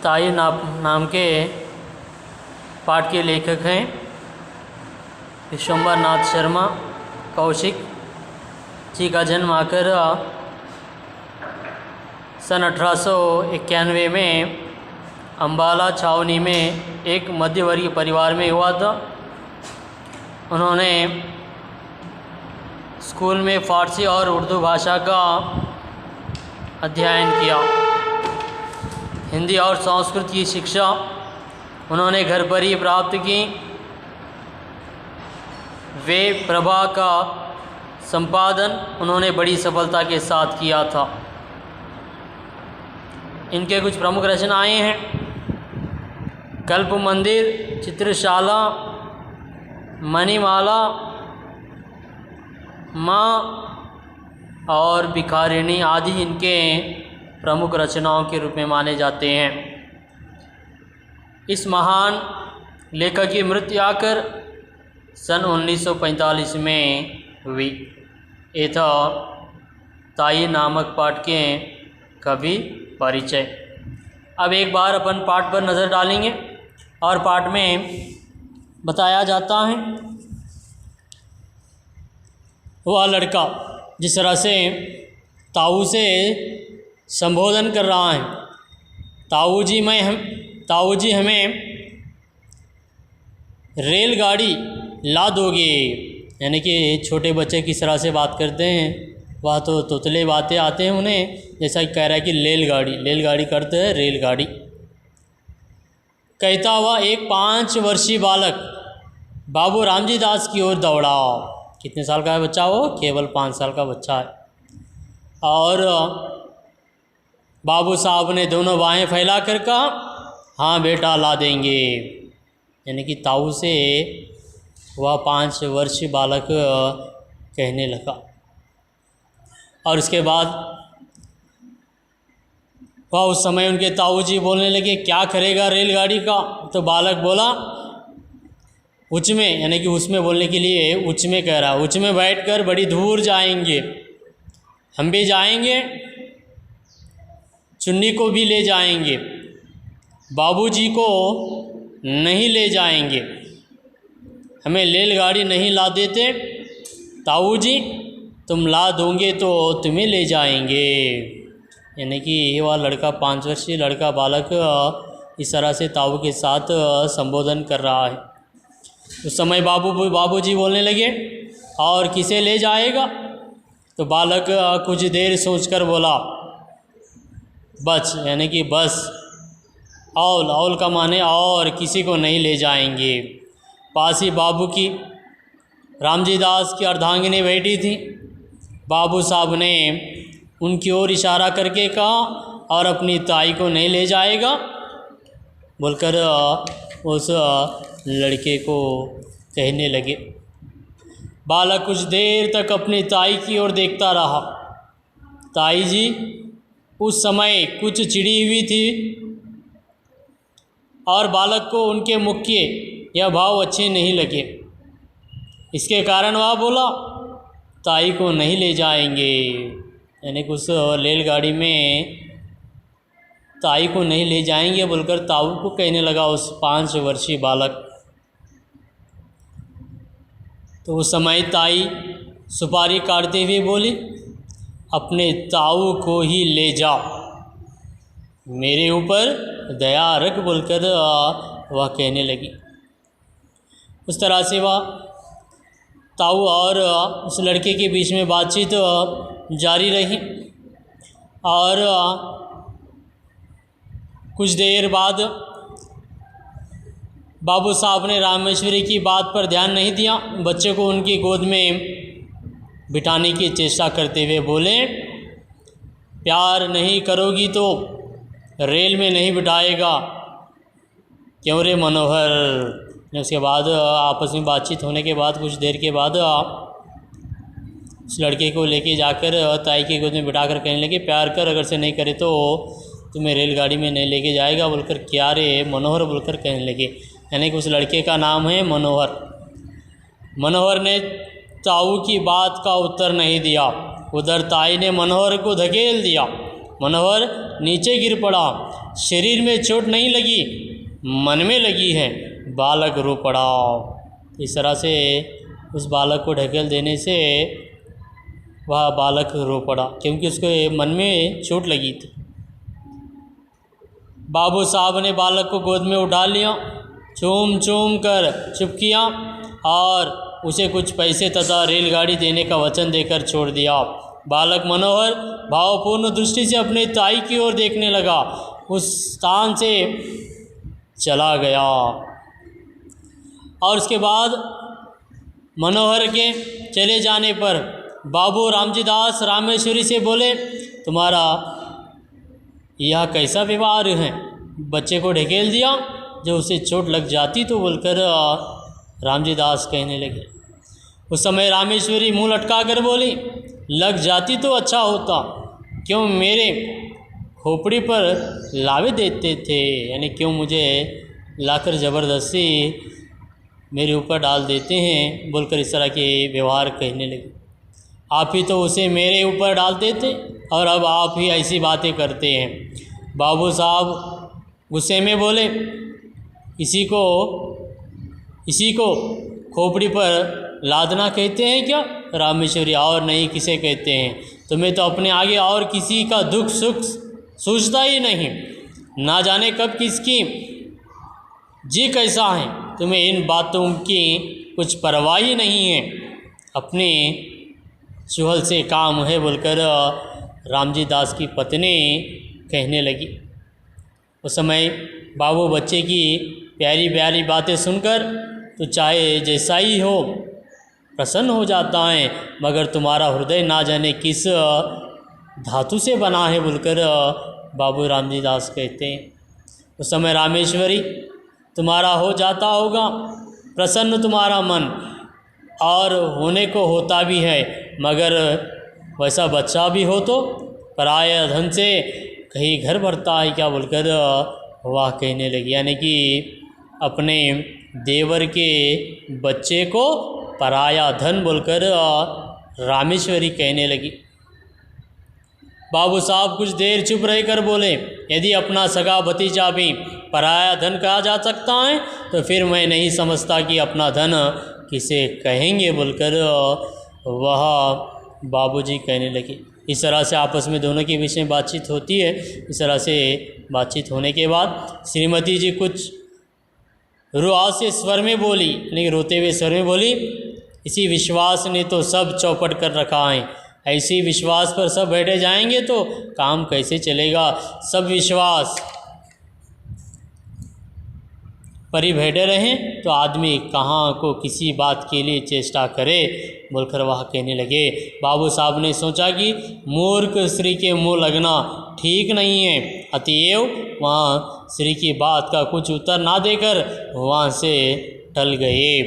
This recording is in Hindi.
ताई नाम के पाठ के लेखक हैं विश्वंभर नाथ शर्मा कौशिक जी का जन्म आकर सन 1891 में अम्बाला छावनी में एक मध्यवर्गीय परिवार में हुआ था। उन्होंने स्कूल में फ़ारसी और उर्दू भाषा का अध्ययन किया। हिंदी और संस्कृत की शिक्षा उन्होंने घर पर ही प्राप्त की। वे प्रभा का संपादन उन्होंने बड़ी सफलता के साथ किया था। इनके कुछ प्रमुख रचनाएं हैं कल्प मंदिर, चित्रशाला, मणिमाला, माँ और भिखारिणी आदि इनके प्रमुख रचनाओं के रूप में माने जाते हैं। इस महान लेखक की मृत्यु आकर सन 1945 में हुई। ये था ताई नामक पाठ के कवि परिचय। अब एक बार अपन पाठ पर नज़र डालेंगे और पाठ में बताया जाता है वह लड़का जिस तरह से ताऊ से संबोधन कर रहा है, ताऊ जी हमें रेलगाड़ी ला दोगे, यानी कि छोटे बच्चे किस तरह से बात करते हैं, वह तो तोतले बातें आते हैं उन्हें, जैसा कि कह रहा है कि रेलगाड़ी करते हैं रेलगाड़ी। कहता हुआ एक 5 वर्षीय बालक बाबू रामजी दास की ओर दौड़ा। कितने साल का है बच्चा? वो केवल 5 साल का बच्चा है। और बाबू साहब ने दोनों बाहें फैला कर कहा, हाँ बेटा ला देंगे। यानी कि ताऊ से वह 5 वर्षीय बालक कहने लगा। और उसके बाद वह उस समय उनके ताऊ जी बोलने लगे, क्या करेगा रेलगाड़ी का? तो बालक बोला उच में, यानी कि उसमें बोलने के लिए उच में कह रहा, उच में बैठकर बड़ी दूर जाएंगे, हम भी जाएंगे, चुन्नी को भी ले जाएंगे, बाबूजी को नहीं ले जाएंगे, हमें रेलगाड़ी नहीं ला देते, ताऊ जी तुम ला दोगे तो तुम्हें ले जाएंगे। यानी कि ये वह लड़का 5 वर्षीय लड़का बालक इस तरह से ताऊ के साथ संबोधन कर रहा है। उस समय बाबूजी बोलने लगे, और किसे ले जाएगा? तो बालक कुछ देर सोचकर बोला, बस, यानी कि बस, औल का माने और किसी को नहीं ले जाएंगे। पास ही बाबू की रामजी दास की अर्धांगिनी बैठी थी। बाबू साहब ने उनकी ओर इशारा करके कहा, और अपनी ताई को नहीं ले जाएगा बोलकर उस लड़के को कहने लगे। बालक कुछ देर तक अपनी ताई की ओर देखता रहा। ताई जी उस समय कुछ चिढ़ी हुई थी और बालक को उनके मुख के यह भाव अच्छे नहीं लगे। इसके कारण वह बोला, ताई को नहीं ले जाएंगे। यानी कि उस रेलगाड़ी में ताई को नहीं ले जाएंगे बोलकर ताऊ को कहने लगा उस 5 वर्षीय बालक। तो उस समय ताई सुपारी काटते हुए बोली, अपने ताऊ को ही ले जाओ, मेरे ऊपर दया रख बोलकर वह कहने लगी। उस तरह से वह ताऊ और उस लड़के के बीच में बातचीत जारी रही। और कुछ देर बाद बाबू साहब ने रामेश्वरी की बात पर ध्यान नहीं दिया। बच्चे को उनकी गोद में बिठाने की चेष्टा करते हुए बोले, प्यार नहीं करोगी तो रेल में नहीं बिठाएगा, क्यों रे मनोहर। उसके बाद आपस में बातचीत होने के बाद कुछ देर के बाद उस लड़के को लेके जाकर ताई की गोद में बिठाकर कहने लगे, प्यार कर, अगर से नहीं करे तो तुम्हें रेलगाड़ी में नहीं लेके जाएगा बोलकर, क्या रे मनोहर बोलकर कहने लगे। यानी कि उस लड़के का नाम है मनोहर। मनोहर ने ताऊ की बात का उत्तर नहीं दिया। उधर ताई ने मनोहर को धकेल दिया मनोहर नीचे गिर पड़ा। शरीर में चोट नहीं लगी, मन में लगी है। बालक रो पड़ा। इस तरह से उस बालक को ढकेल देने से वह बालक रो पड़ा क्योंकि उसके मन में चोट लगी थी। बाबू साहब ने बालक को गोद में उठा लिया, चूम चूम कर चुप किया और उसे कुछ पैसे तथा रेलगाड़ी देने का वचन देकर छोड़ दिया। बालक मनोहर भावपूर्ण दृष्टि से अपने ताई की ओर देखने लगा। उस स्थान से चला गया और उसके बाद मनोहर के चले जाने पर बाबू रामजी दास रामेश्वरी से बोले, तुम्हारा यह कैसा व्यवहार है? बच्चे को ढकेल दिया, जब उसे चोट लग जाती तो बोलकर रामजी दास कहने लगे। उस समय रामेश्वरी मुंह लटका कर बोली, लग जाती तो अच्छा होता, क्यों मेरे खोपड़ी पर लावे देते थे, यानी क्यों मुझे लाकर ज़बरदस्ती मेरे ऊपर डाल देते हैं, बोलकर इस तरह के व्यवहार कहने लगे। आप ही तो उसे मेरे ऊपर डालते थे और अब आप ही ऐसी बातें करते हैं। बाबू साहब गुस्से में बोले, इसी को खोपड़ी पर लादना कहते हैं क्या रामेश्वरी? और नहीं किसे कहते हैं? तुम्हें तो अपने आगे और किसी का दुख सुख सूझता ही नहीं। ना जाने कब किसकी जी कैसा है, तुम्हें इन बातों की कुछ परवाह ही नहीं है। अपने चूहल से काम है, बोलकर रामजी दास की पत्नी कहने लगी। उस समय बाबू बच्चे की प्यारी प्यारी बातें सुनकर तो चाहे जैसा ही हो प्रसन्न हो जाता है, मगर तुम्हारा हृदय ना जाने किस धातु से बना है, बोलकर बाबू रामजी दास कहते हैं। उस समय रामेश्वरी, तुम्हारा हो जाता होगा प्रसन्न तुम्हारा मन, और होने को होता भी है, मगर वैसा बच्चा भी हो तो पराया धन से कहीं घर भरता है क्या, बोलकर वह कहने लगी। यानी कि अपने देवर के बच्चे को पराया धन बोलकर रामेश्वरी कहने लगी। बाबू साहब कुछ देर चुप रहकर बोले, यदि अपना सगा भतीजा भी पराया धन कहा जा सकता है तो फिर मैं नहीं समझता कि अपना धन किसे कहेंगे, बोलकर वह बाबूजी कहने लगे। इस तरह से आपस में दोनों के बीच में बातचीत होती है। इस तरह से बातचीत होने के बाद श्रीमती जी कुछ रुआसे स्वर में बोली, लेकिन रोते हुए स्वर में बोली, इसी विश्वास ने तो सब चौपट कर रखा है। ऐसी विश्वास पर सब बैठे जाएंगे तो काम कैसे चलेगा? सब विश्वास पर ही बैठे रहें तो आदमी कहाँ को किसी बात के लिए चेष्टा करे, बोलकर वह कहने लगे। बाबू साहब ने सोचा कि मूर्ख स्त्री के मुँह लगना ठीक नहीं है, अतएव वहाँ स्त्री की बात का कुछ उत्तर ना देकर वहाँ से टल गए।